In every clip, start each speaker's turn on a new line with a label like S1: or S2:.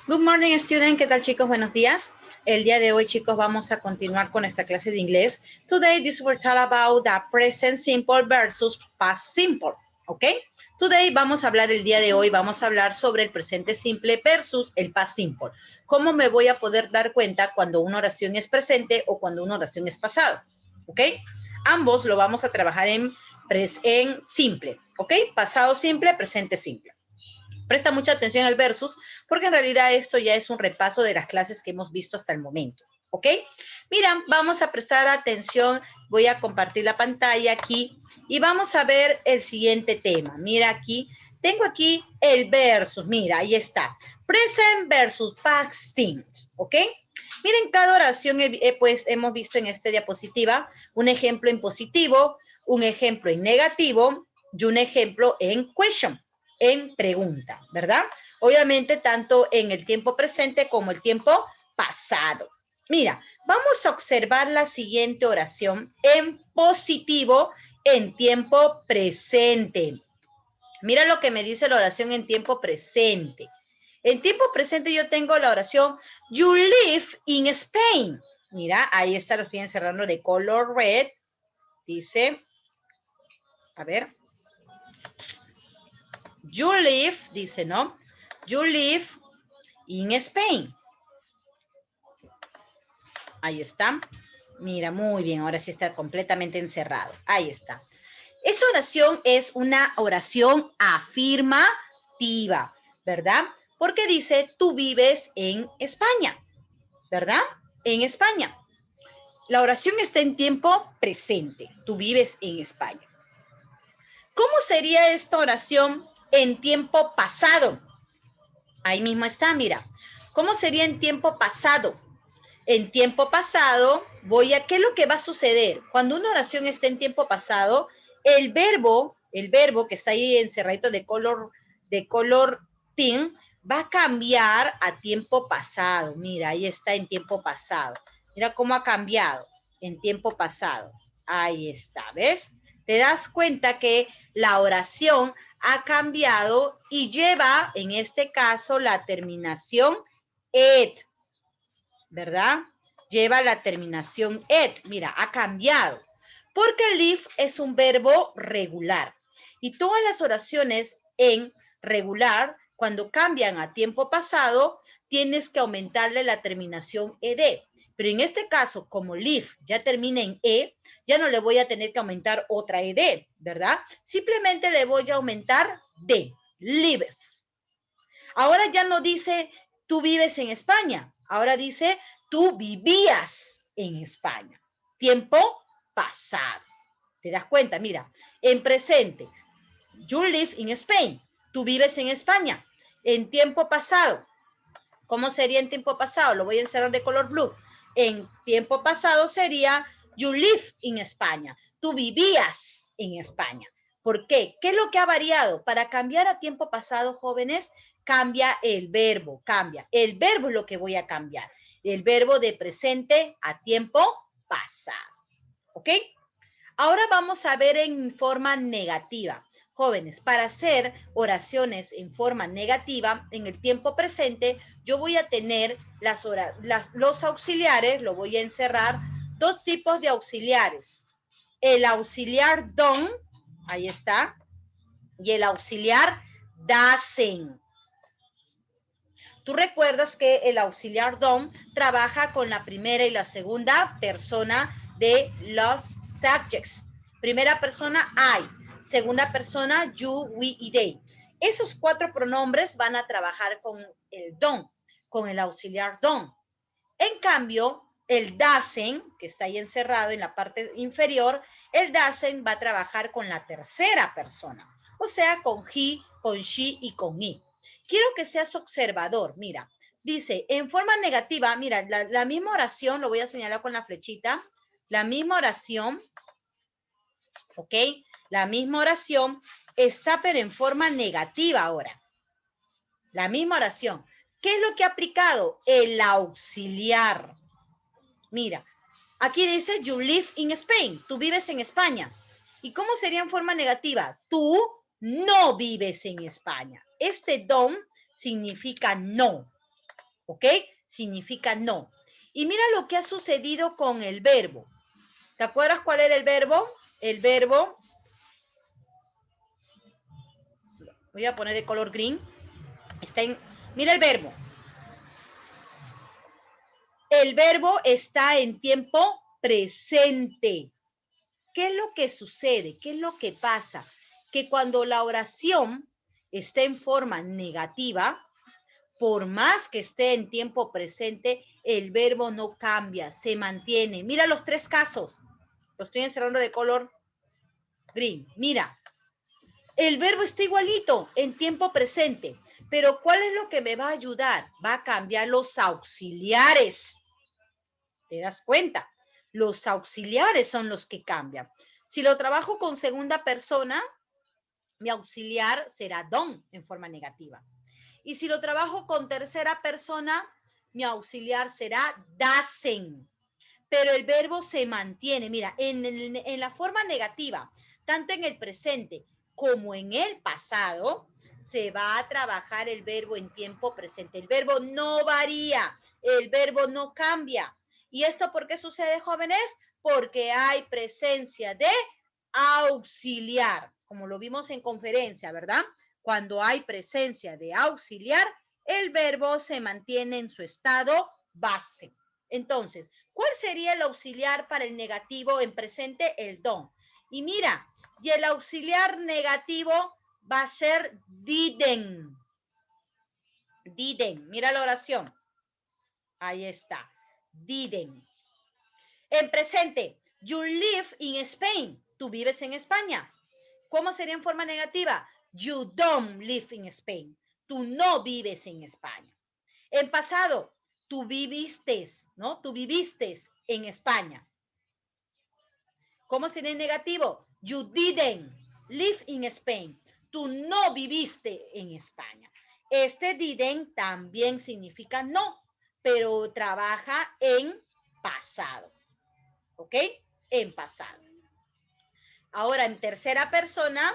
S1: Good morning, student. ¿Qué tal, chicos? Buenos días. El día de hoy, chicos, vamos a continuar con nuestra clase de inglés. Today, this will talk about the present simple versus past simple. ¿Ok? Today, vamos a hablar el día de hoy, vamos a hablar sobre el presente simple versus el past simple. ¿Cómo me voy a poder dar cuenta cuando una oración es presente o cuando una oración es pasado? ¿Ok? Ambos lo vamos a trabajar en simple. ¿Ok? Pasado simple, presente simple. Presta mucha atención al versus, porque en realidad esto ya es un repaso de las clases que hemos visto hasta el momento, ¿ok? Mira, vamos a prestar atención, voy a compartir la pantalla aquí y vamos a ver el siguiente tema. Mira aquí, tengo aquí el versus, mira, ahí está. Present versus past tense, ¿ok? Miren, cada oración pues hemos visto en esta diapositiva un ejemplo en positivo, un ejemplo en negativo y un ejemplo en question. En pregunta, ¿verdad? Obviamente, tanto en el tiempo presente como el tiempo pasado. Mira, vamos a observar la siguiente oración en positivo en tiempo presente. Mira lo que me dice la oración en tiempo presente. En tiempo presente yo tengo la oración You live in Spain. Mira, ahí está, lo estoy encerrando de color red. Dice, a ver. You live, dice, ¿no? You live in Spain. Ahí está. Mira, muy bien. Ahora sí está completamente encerrado. Ahí está. Esa oración es una oración afirmativa, ¿verdad? Porque dice, tú vives en España, ¿verdad? En España. La oración está en tiempo presente. Tú vives en España. ¿Cómo sería esta oración en tiempo pasado? Ahí mismo está, mira. ¿Cómo sería en tiempo pasado? En tiempo pasado, ¿qué es lo que va a suceder? Cuando una oración está en tiempo pasado, el verbo que está ahí encerradito de color pink, va a cambiar a tiempo pasado. Mira, ahí está en tiempo pasado. Mira cómo ha cambiado en tiempo pasado. Ahí está, ¿ves? Te das cuenta que la oración ha cambiado y lleva, en este caso, la terminación ed, ¿verdad? Lleva la terminación ed. Mira, ha cambiado. Porque live es un verbo regular. Y todas las oraciones en regular, cuando cambian a tiempo pasado, tienes que aumentarle la terminación ed. Pero en este caso, como live ya termina en e, ya no le voy a tener que aumentar otra ed, ¿verdad? Simplemente le voy a aumentar d, live. Ahora ya no dice tú vives en España, ahora dice tú vivías en España. Tiempo pasado. ¿Te das cuenta? Mira, en presente, you live in Spain. Tú vives en España. En tiempo pasado, ¿cómo sería en tiempo pasado? Lo voy a encerrar de color blue. En tiempo pasado sería you live in España. Tú vivías en España. ¿Por qué? ¿Qué es lo que ha variado? Para cambiar a tiempo pasado, jóvenes, cambia el verbo, cambia. El verbo es lo que voy a cambiar. El verbo de presente a tiempo pasado. ¿Ok? Ahora vamos a ver en forma negativa. Jóvenes, para hacer oraciones en forma negativa, en el tiempo presente, yo voy a tener los auxiliares, lo voy a encerrar, dos tipos de auxiliares. El auxiliar don, ahí está, y el auxiliar doesn't. Tú recuerdas que el auxiliar don trabaja con la primera y la segunda persona de los subjects. Primera persona, I. Segunda persona, you, we y they. Esos cuatro pronombres van a trabajar con el don, con el auxiliar don. En cambio, el doesn't, que está ahí encerrado en la parte inferior, el doesn't va a trabajar con la tercera persona. O sea, con he, con she y con it. Quiero que seas observador. Mira, dice, en forma negativa, mira, la misma oración, lo voy a señalar con la flechita, la misma oración, ¿ok? La misma oración está, pero en forma negativa ahora. La misma oración. ¿Qué es lo que ha aplicado? El auxiliar. Mira, aquí dice, you live in Spain. Tú vives en España. ¿Y cómo sería en forma negativa? Tú no vives en España. Este don significa no, ¿ok? Significa no. Y mira lo que ha sucedido con el verbo. ¿Te acuerdas cuál era el verbo? El verbo, voy a poner de color green, está en, mira el verbo. El verbo está en tiempo presente. ¿Qué es lo que sucede? ¿Qué es lo que pasa? Que cuando la oración está en forma negativa, por más que esté en tiempo presente, el verbo no cambia, se mantiene. Mira los tres casos. Lo estoy encerrando de color green. Mira, el verbo está igualito en tiempo presente, pero ¿cuál es lo que me va a ayudar? Va a cambiar los auxiliares. ¿Te das cuenta? Los auxiliares son los que cambian. Si lo trabajo con segunda persona, mi auxiliar será don en forma negativa. Y si lo trabajo con tercera persona, mi auxiliar será dasen. Pero el verbo se mantiene. Mira, en la forma negativa, tanto en el presente como en el pasado, se va a trabajar el verbo en tiempo presente. El verbo no varía, el verbo no cambia. ¿Y esto por qué sucede, jóvenes? Porque hay presencia de auxiliar, como lo vimos en conferencia, ¿verdad? Cuando hay presencia de auxiliar, el verbo se mantiene en su estado base. Entonces, ¿cuál sería el auxiliar para el negativo en presente? El don. Y mira, y el auxiliar negativo va a ser didn't. Didn't. Mira la oración. Ahí está. Didn't. En presente, you live in Spain. Tú vives en España. ¿Cómo sería en forma negativa? You don't live in Spain. Tú no vives en España. En pasado, tú viviste, ¿no? Tú viviste en España. ¿Cómo sería en negativo? You didn't live in Spain. Tú no viviste en España. Este didn't también significa no, pero trabaja en pasado. ¿Ok? En pasado. Ahora, en tercera persona,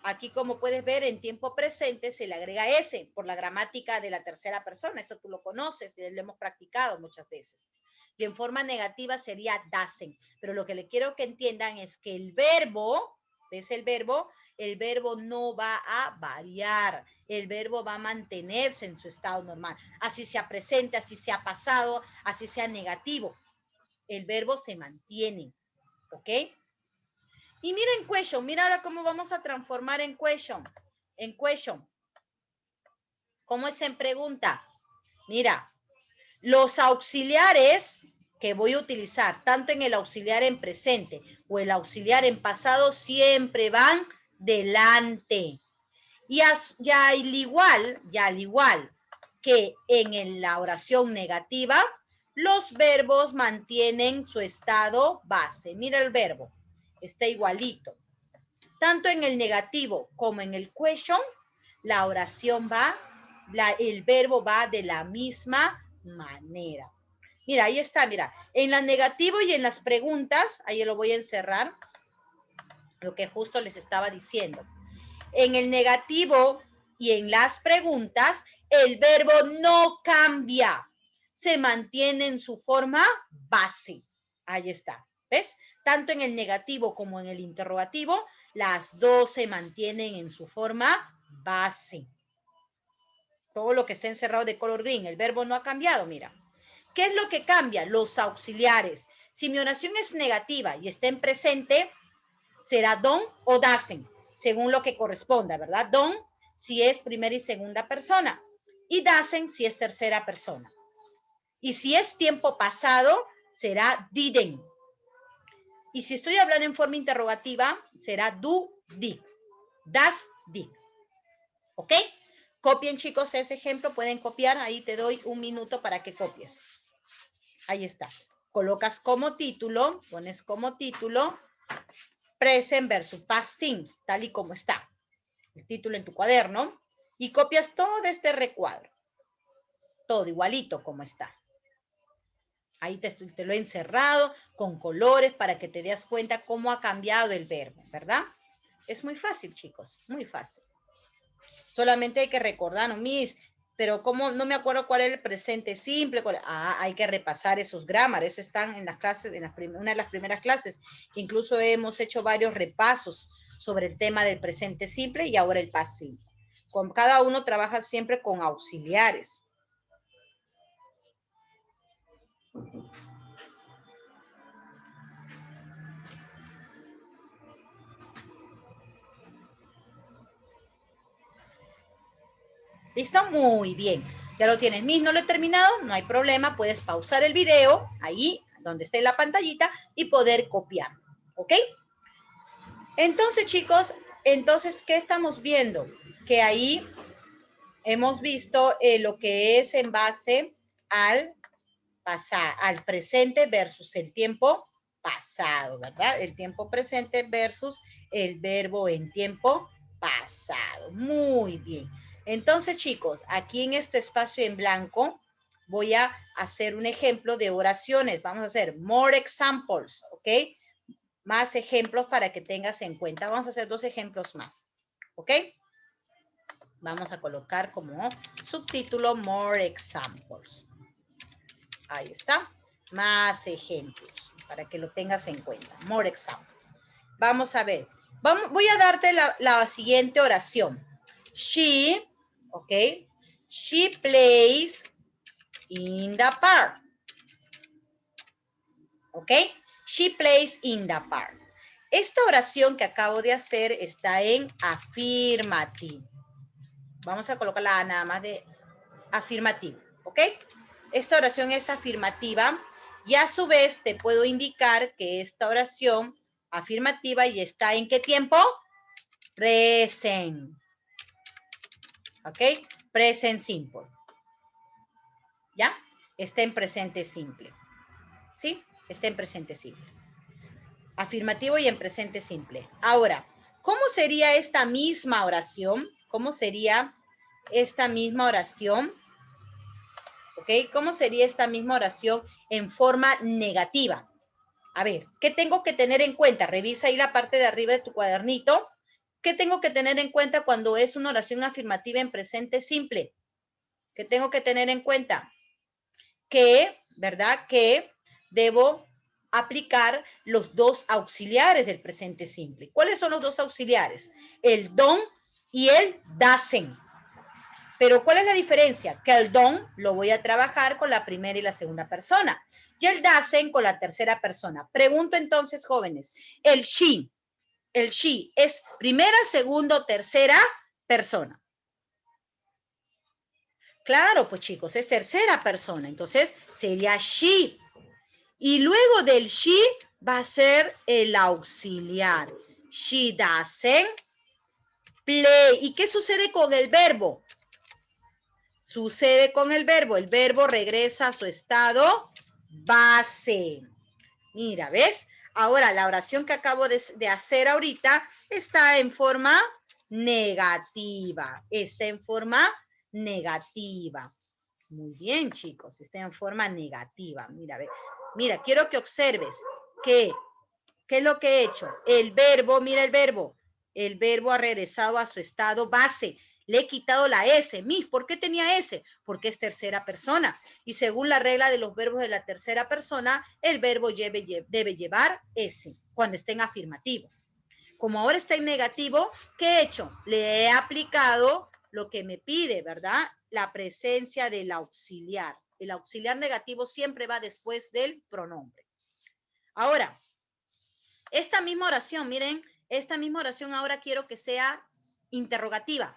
S1: aquí como puedes ver, en tiempo presente se le agrega S por la gramática de la tercera persona. Eso tú lo conoces, lo hemos practicado muchas veces. Y en forma negativa sería doesn't. Pero lo que le quiero que entiendan es que el verbo, ¿ves el verbo? El verbo no va a variar. El verbo va a mantenerse en su estado normal. Así sea presente, así sea pasado, así sea negativo. El verbo se mantiene. ¿Ok? Y mira en question, mira ahora cómo vamos a transformar en question. En question. ¿Cómo es en pregunta? Mira, los auxiliares que voy a utilizar, tanto en el auxiliar en presente o el auxiliar en pasado, siempre van delante. Y al igual que en la oración negativa, los verbos mantienen su estado base. Mira el verbo. Está igualito. Tanto en el negativo como en el question, la oración va, el verbo va de la misma manera. Mira, ahí está, mira. En la negativo y en las preguntas, ahí lo voy a encerrar, lo que justo les estaba diciendo. En el negativo y en las preguntas, el verbo no cambia. Se mantiene en su forma base. Ahí está. ¿Ves? Tanto en el negativo como en el interrogativo, las dos se mantienen en su forma base. Todo lo que está encerrado de color green, el verbo no ha cambiado, mira. ¿Qué es lo que cambia? Los auxiliares. Si mi oración es negativa y está en presente, será don o doesn't, según lo que corresponda, ¿verdad? Don si es primera y segunda persona y doesn't si es tercera persona. Y si es tiempo pasado, será didn't. Y si estoy hablando en forma interrogativa, será do, did. Das, did. ¿Ok? Copien, chicos, ese ejemplo. Pueden copiar. Ahí te doy un minuto para que copies. Ahí está. Colocas como título, pones como título, present versus past tense, tal y como está. El título en tu cuaderno. Y copias todo este recuadro. Todo igualito como está. Ahí te lo he encerrado con colores para que te des cuenta cómo ha cambiado el verbo, ¿verdad? Es muy fácil, chicos, muy fácil. Solamente hay que recordar, ¿no, Miss? pero como no me acuerdo cuál es el presente simple. Hay que repasar esos grammars. Están en las clases, una de las primeras clases. Incluso hemos hecho varios repasos sobre el tema del presente simple y ahora el past simple. Con cada uno trabaja siempre con auxiliares. ¿Listo? Muy bien. Ya lo tienes. Miss, no lo he terminado, no hay problema. Puedes pausar el video ahí donde esté la pantallita y poder copiar. ¿Ok? Entonces, chicos, ¿qué estamos viendo? Que ahí hemos visto lo que es en base al pasado, al presente versus el tiempo pasado, ¿verdad? El tiempo presente versus el verbo en tiempo pasado. Muy bien. Entonces, chicos, aquí en este espacio en blanco voy a hacer un ejemplo de oraciones. Vamos a hacer more examples, ¿ok? Más ejemplos para que tengas en cuenta. Vamos a hacer 2 ejemplos más, ¿ok? Vamos a colocar como subtítulo more examples. Ahí está. Más ejemplos para que lo tengas en cuenta. More examples. Vamos a ver. Voy a darte la siguiente oración. She, ¿ok? She plays in the park. ¿Ok? She plays in the park. Esta oración que acabo de hacer está en afirmativo. Vamos a colocarla nada más de afirmativo. ¿Ok? Esta oración es afirmativa y a su vez te puedo indicar que esta oración afirmativa y está en ¿qué tiempo? Present. ¿Ok? Present simple. ¿Ya? Está en presente simple. ¿Sí? Está en presente simple. Afirmativo y en presente simple. Ahora, ¿cómo sería esta misma oración? ¿Cómo sería esta misma oración? ¿Ok? ¿Cómo sería esta misma oración en forma negativa? A ver, ¿qué tengo que tener en cuenta? Revisa ahí la parte de arriba de tu cuadernito. ¿Qué tengo que tener en cuenta cuando es una oración afirmativa en presente simple? ¿Qué tengo que tener en cuenta? Que, ¿verdad? Que debo aplicar los 2 auxiliares del presente simple. ¿Cuáles son los 2 auxiliares? El don't y el doesn't. Pero ¿cuál es la diferencia? Que el don't lo voy a trabajar con la primera y la segunda persona. Y el doesn't con la tercera persona. Pregunto entonces, jóvenes, el she es primera, segunda o tercera persona. Claro, pues chicos, es tercera persona. Entonces sería she. Y luego del she va a ser el auxiliar. She doesn't play. ¿Y qué sucede con el verbo? Sucede con el verbo regresa a su estado base. Mira, ¿ves? Ahora, la oración que acabo de hacer ahorita está en forma negativa. Está en forma negativa. Muy bien, chicos, está en forma negativa. Mira, ve. Mira, quiero que observes que, ¿qué es lo que he hecho? El verbo, mira el verbo ha regresado a su estado base. Le he quitado la S. Miss, ¿por qué tenía S? Porque es tercera persona. Y según la regla de los verbos de la tercera persona, el verbo debe llevar S cuando esté en afirmativo. Como ahora está en negativo, ¿qué he hecho? Le he aplicado lo que me pide, ¿verdad? La presencia del auxiliar. El auxiliar negativo siempre va después del pronombre. Ahora, esta misma oración, miren, esta misma oración ahora quiero que sea interrogativa.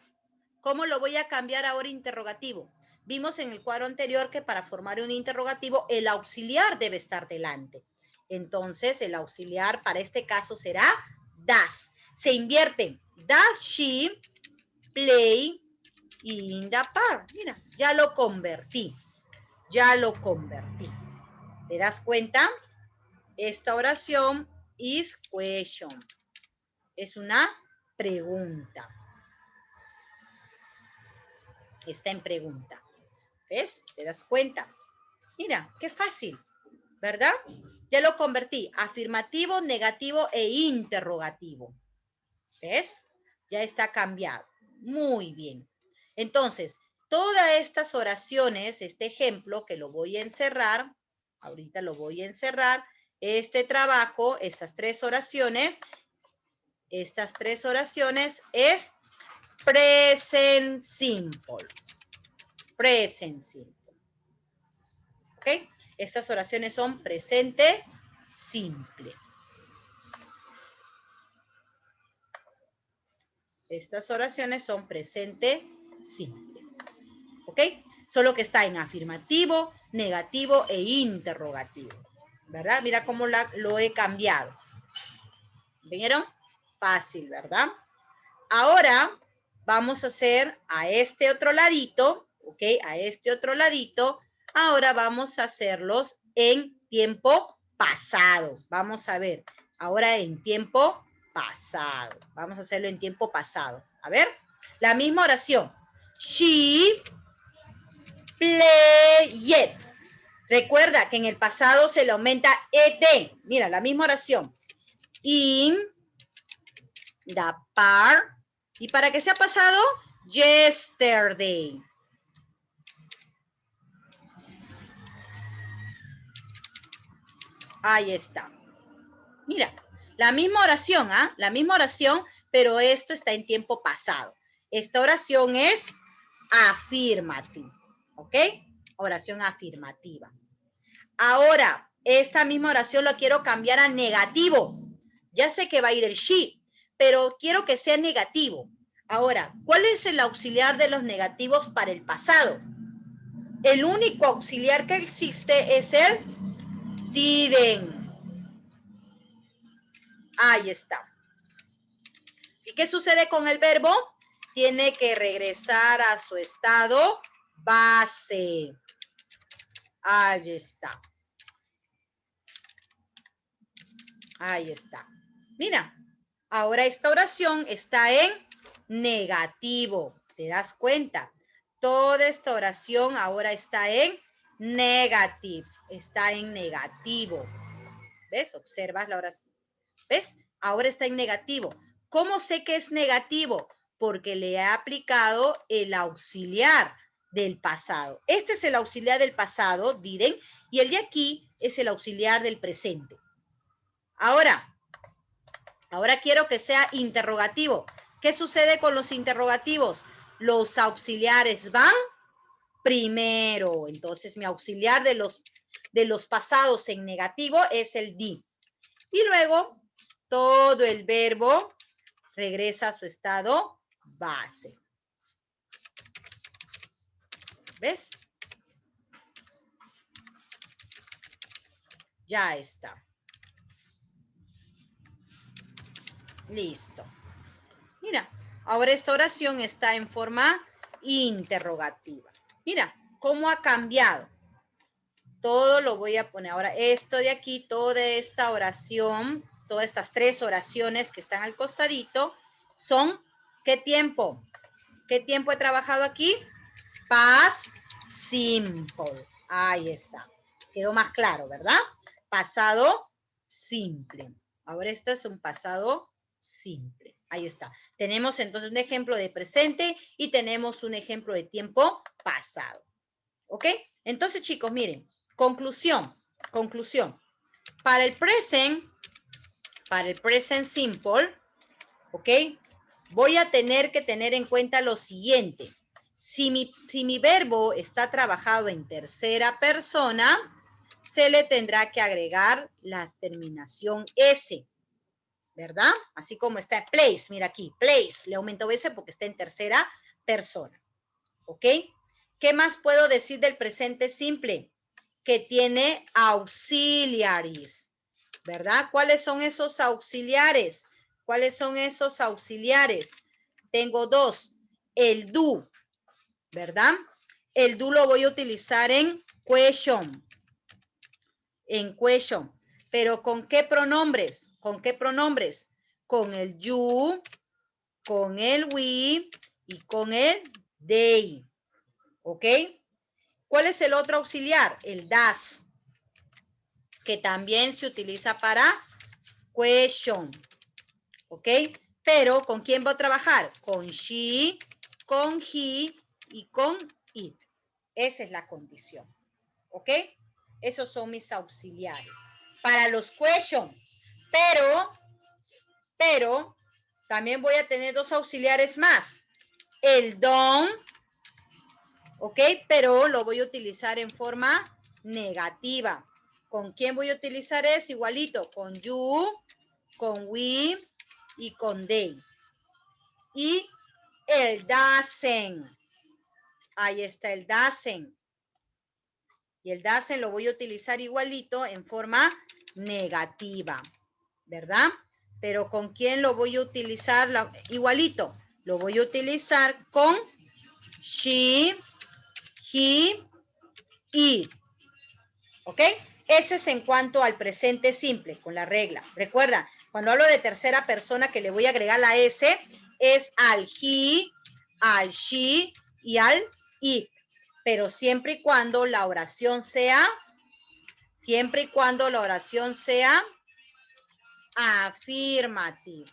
S1: ¿Cómo lo voy a cambiar ahora interrogativo? Vimos en el cuadro anterior que para formar un interrogativo el auxiliar debe estar delante. Entonces el auxiliar para este caso será does. Se invierten. Does she play in the park? Mira, ya lo convertí. Ya lo convertí. ¿Te das cuenta? Esta oración is question. Es una pregunta. Está en pregunta. ¿Ves? ¿Te das cuenta? Mira, qué fácil, ¿verdad? Ya lo convertí. Afirmativo, negativo e interrogativo. ¿Ves? Ya está cambiado. Muy bien. Entonces, todas estas oraciones, este ejemplo que lo voy a encerrar, ahorita lo voy a encerrar, este trabajo, estas tres oraciones es present simple. Present simple. ¿Ok? Estas oraciones son presente simple. Estas oraciones son presente simple. ¿Ok? Solo que está en afirmativo, negativo e interrogativo. ¿Verdad? Mira cómo lo he cambiado. ¿Vieron? Fácil, ¿verdad? Ahora vamos a hacer a este otro ladito, ¿ok? A este otro ladito. Ahora vamos a hacerlos en tiempo pasado. Vamos a ver. Ahora en tiempo pasado. Vamos a hacerlo en tiempo pasado. A ver. La misma oración. She played. Recuerda que en el pasado se le aumenta ed. Mira, la misma oración. In the park. ¿Y para qué se ha pasado? Yesterday. Ahí está. Mira, la misma oración, ¿ah? La misma oración, pero esto está en tiempo pasado. Esta oración es afirmativa, ¿ok? Oración afirmativa. Ahora, esta misma oración la quiero cambiar a negativo. Ya sé que va a ir el she, pero quiero que sea negativo. Ahora, ¿cuál es el auxiliar de los negativos para el pasado? El único auxiliar que existe es el didn't. Ahí está. ¿Y qué sucede con el verbo? Tiene que regresar a su estado base. Ahí está. Ahí está. Mira, ahora esta oración está en negativo. ¿Te das cuenta? Toda esta oración ahora está en negative. Está en negativo. ¿Ves? Observas la oración. ¿Ves? Ahora está en negativo. ¿Cómo sé que es negativo? Porque le he aplicado el auxiliar del pasado. Este es el auxiliar del pasado, didn't, y el de aquí es el auxiliar del presente. Ahora quiero que sea interrogativo. ¿Qué sucede con los interrogativos? Los auxiliares van primero. Entonces, mi auxiliar de los pasados en negativo es el di. Y luego, todo el verbo regresa a su estado base. ¿Ves? Ya está. Listo. Mira, ahora esta oración está en forma interrogativa. Mira, cómo ha cambiado. Todo lo voy a poner. Ahora, esto de aquí, toda esta oración, todas estas tres oraciones que están al costadito, son, ¿qué tiempo? ¿Qué tiempo he trabajado aquí? Past simple. Ahí está. Quedó más claro, ¿verdad? Pasado simple. Ahora esto es un pasado simple. Ahí está. Tenemos entonces un ejemplo de presente y tenemos un ejemplo de tiempo pasado. ¿Ok? Entonces, chicos, miren. Conclusión. Para el present simple, ¿ok? Voy a tener que tener en cuenta lo siguiente. Si mi verbo está trabajado en tercera persona, se le tendrá que agregar la terminación S, ¿verdad? Así como está en place, mira aquí, place, le aumento S porque está en tercera persona, ¿ok? ¿Qué más puedo decir del presente simple? Que tiene auxiliaries, ¿verdad? ¿Cuáles son esos auxiliares? Tengo dos. El do, ¿verdad? El do lo voy a utilizar en question. Pero ¿con qué pronombres? Con el you, con el we y con el they. ¿Ok? ¿Cuál es el otro auxiliar? El das, que también se utiliza para question. ¿Ok? Pero ¿con quién va a trabajar? Con she, con he y con it. Esa es la condición. ¿Ok? Esos son mis auxiliares. Para los questions. Pero, también voy a tener dos auxiliares más. El don't, ¿ok? Pero lo voy a utilizar en forma negativa. ¿Con quién voy a utilizar eso? Igualito, con you, con we y con they. Y el doesn't. Ahí está el doesn't. Y el doesn't lo voy a utilizar igualito en forma negativa, ¿verdad? Pero ¿con quién lo voy a utilizar igualito? Lo voy a utilizar con she, he, it. ¿Ok? Eso es en cuanto al presente simple, con la regla. Recuerda, cuando hablo de tercera persona que le voy a agregar la S, es al he, al she y al it. Pero siempre y cuando la oración sea afirmativa.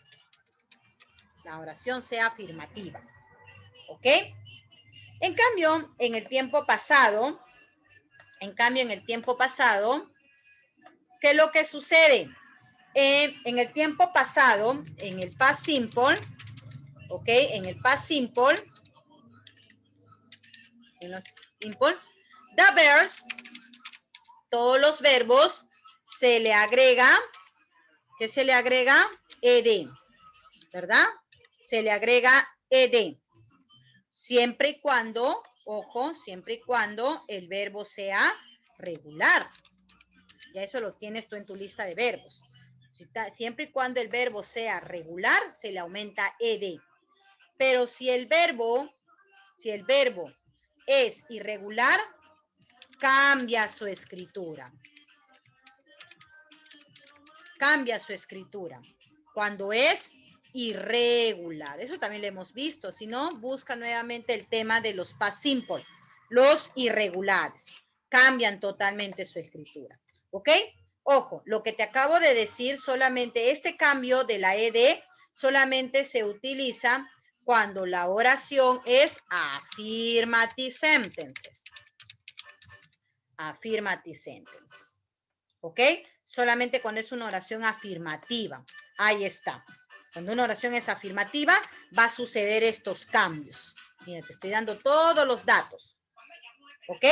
S1: La oración sea afirmativa. ¿Ok? En cambio, en el tiempo pasado, ¿qué es lo que sucede? En el tiempo pasado, en el past simple, ¿ok? En el past simple, the verbs, todos los verbos, se le agrega, ¿qué se le agrega? Ed, ¿verdad? Se le agrega ed. Siempre y cuando, ojo, siempre y cuando el verbo sea regular. Ya eso lo tienes tú en tu lista de verbos. Siempre y cuando el verbo sea regular, se le aumenta ed. Pero si el verbo es irregular, cambia su escritura. Cambia su escritura. Cuando es irregular. Eso también lo hemos visto. Si no, busca nuevamente el tema de los past simple. Los irregulares. Cambian totalmente su escritura. ¿Ok? Ojo, lo que te acabo de decir, solamente este cambio de la ed solamente se utiliza cuando la oración es affirmative sentences. Affirmative sentences. ¿Ok? Solamente cuando es una oración afirmativa. Ahí está. Cuando una oración es afirmativa, va a suceder estos cambios. Mira, te estoy dando todos los datos. ¿Ok?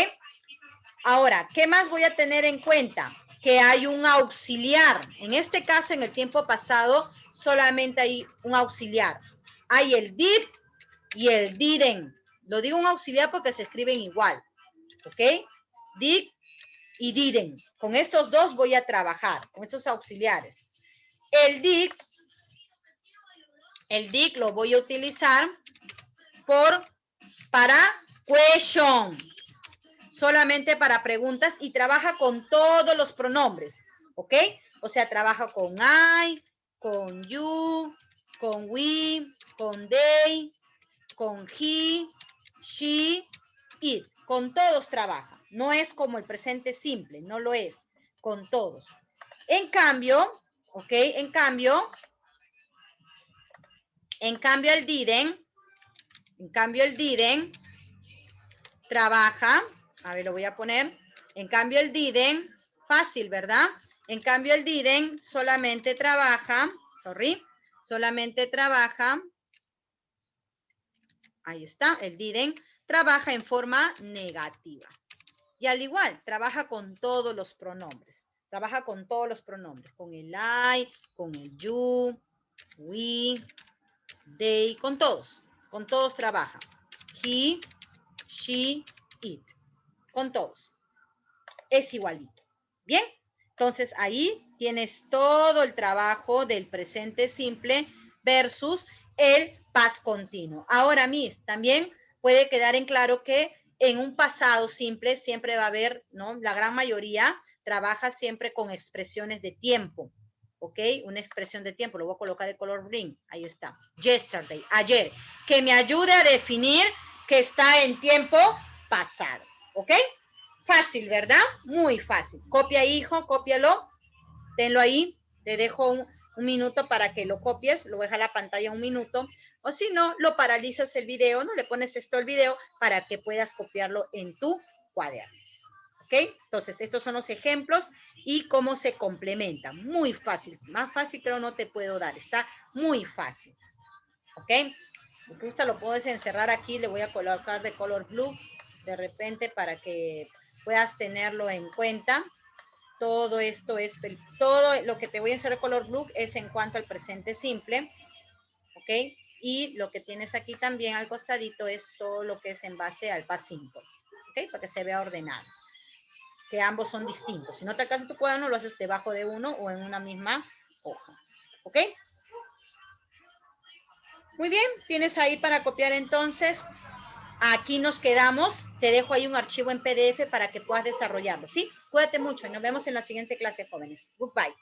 S1: Ahora, ¿qué más voy a tener en cuenta? Que hay un auxiliar. En este caso, en el tiempo pasado, solamente hay un auxiliar. Hay el did y el didn't. Lo digo un auxiliar porque se escriben igual. ¿Ok? Did y didn't. Con estos dos voy a trabajar, con estos auxiliares. El did lo voy a utilizar para question. Solamente para preguntas y trabaja con todos los pronombres, ¿ok? O sea, trabaja con I, con you, con we, con they, con he, she, it. Con todos trabaja. No es como el presente simple, no lo es. Con todos. En cambio, ¿ok? En cambio el didn't trabaja. A ver, lo voy a poner. En cambio, el didn't, fácil, ¿verdad? En cambio, el didn't solamente trabaja, ahí está, el didn't trabaja en forma negativa. Y al igual, trabaja con todos los pronombres. Trabaja con todos los pronombres. Con el I, con el you, we, they, con todos. Con todos trabaja. He, she, it. Con todos. Es igualito. ¿Bien? Entonces ahí tienes todo el trabajo del presente simple versus el past continuo. Ahora, Miss, también puede quedar en claro que en un pasado simple siempre va a haber, ¿no? La gran mayoría trabaja siempre con expresiones de tiempo. ¿Ok? Una expresión de tiempo. Lo voy a colocar de color green. Ahí está. Yesterday, ayer. Que me ayude a definir que está en tiempo pasado. ¿Ok? Fácil, ¿verdad? Muy fácil. Copia, hijo, cópialo. Tenlo ahí. Te dejo un minuto para que lo copies, lo dejas la pantalla un minuto, o si no, lo paralizas el video, no le pones esto al video para que puedas copiarlo en tu cuaderno. ¿Ok? Entonces, estos son los ejemplos y cómo se complementa. Muy fácil, más fácil pero no te puedo dar, está muy fácil. ¿Ok? Si te gusta lo puedes encerrar aquí, le voy a colocar de color blue de repente para que puedas tenerlo en cuenta. Todo esto es, todo lo que te voy a enseñar de color blue es en cuanto al presente simple, ¿ok? Y lo que tienes aquí también al costadito es todo lo que es en base al past simple, ¿ok? Para que se vea ordenado, que ambos son distintos. Si no te alcanza tu cuaderno, lo haces debajo de uno o en una misma hoja, ¿ok? Muy bien, tienes ahí para copiar entonces. Aquí nos quedamos. Te dejo ahí un archivo en PDF para que puedas desarrollarlo, ¿sí? Cuídate mucho y nos vemos en la siguiente clase, jóvenes. Goodbye.